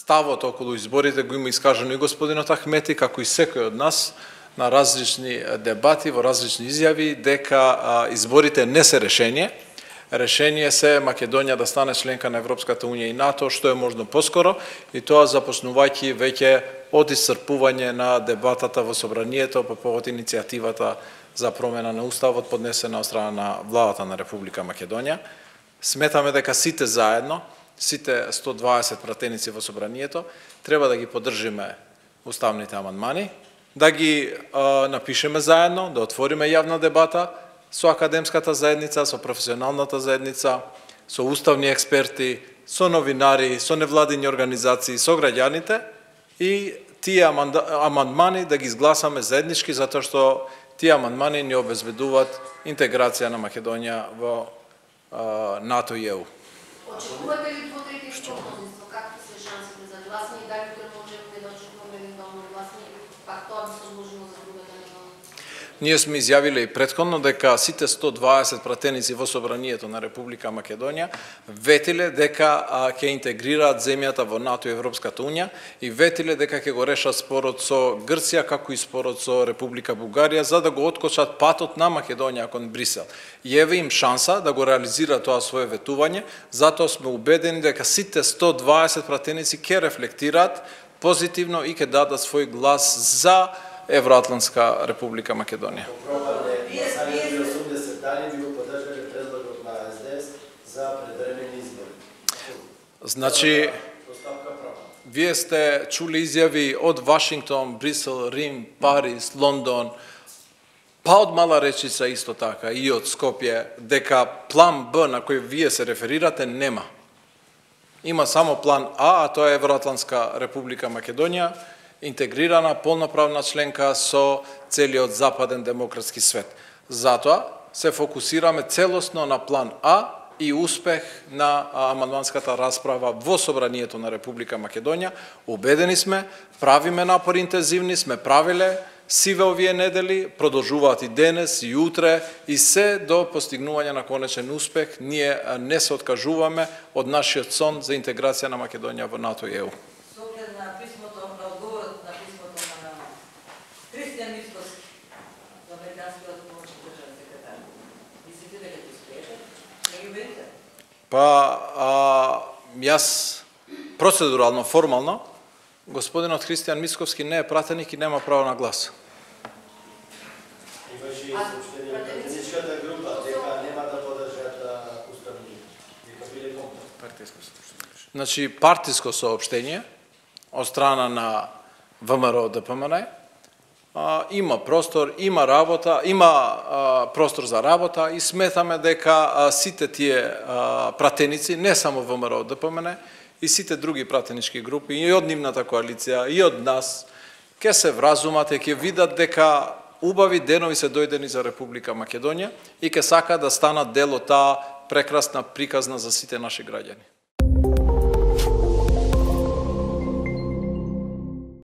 ставот околу изборите го има искажено и господинот Ахмети, како и секој од нас на различни дебати, во различни изјави, дека изборите не се решение. Решение се Македонија да стане членка на Европската унија и НАТО, што е можно поскоро, и тоа започнувајќи веќе од исцрпување на дебатата во собранието по повод иницијативата за промена на уставот поднесена од страна на владата на Република Македонија. Сметаме дека сите заедно, сите 120 пратеници во собранието, треба да ги поддржиме уставните амандмани, да ги напишеме заедно, да отвориме јавна дебата со академската заедница, со професионалната заедница, со уставни експерти, со новинари, со невладини организации, со граѓаните, и тие амандмани да ги изгласаме заеднички, затоа што тие амандмани ни обезбедуваат интеграција на Македонија во НАТО и ЕУ. Очекувате ли двотретинско мнозинство? Какви се шансите за гласање и дали можеме да очекуваме евентуално гласање, пак тоа би се одложило за друга неделя? Ние сме изјавиле и претходно дека сите 120 пратеници во собранието на Република Македонија ветиле дека ќе интегрираат земјата во НАТО и Европската унија и ветиле дека ќе го решат спорот со Грција, како и спорот со Република Бугарија, за да го откочат патот на Македонија кон Брисел. И еве им шанса да го реализира тоа свое ветување, затоа сме убедени дека сите 120 пратеници ќе рефлектираат позитивно и ќе дадат свој глас за Евроатлантска Република Македонија. Значи, вие сте чули изјави од Вашингтон, Брисел, Рим, Париз, Лондон, па од Мала Речица исто така и од Скопје, дека план Б на кој вие се реферирате нема. Има само план А тоа е Евроатлантска Република Македонија, интегрирана, полноправна членка со целиот западен демократски свет. Затоа се фокусираме целосно на план А и успех на амандманската расправа во собранието на Република Македонија. Убедени сме, правиме напори интензивни, сме правиле сиве овие недели, продолжуваат и денес, и утре, и се до постигнување на конечен успех. Ние не се откажуваме од нашиот сон за интеграција на Македонија во НАТО и ЕУ. Па, јас процедурално, формално, господинот Христијан Мицковски не е пратеник и нема право на глас. Имаше и сообщение на пратеничката група дека нема да подржат уставни. Дека биле партиско сообщение. Значи, партиско сообщение од страна на ВМРО ДПМН, има простор, има работа, има простор за работа и сметаме дека сите тие пратеници, не само ВМРО ДПМН, и сите други пратенички групи, и од нивната коалиција, и од нас, ќе се вразумат и ќе видат дека убави денови се дојдени за Република Македонија и ќе сака да станат дел од таа прекрасна приказна за сите наши граѓани.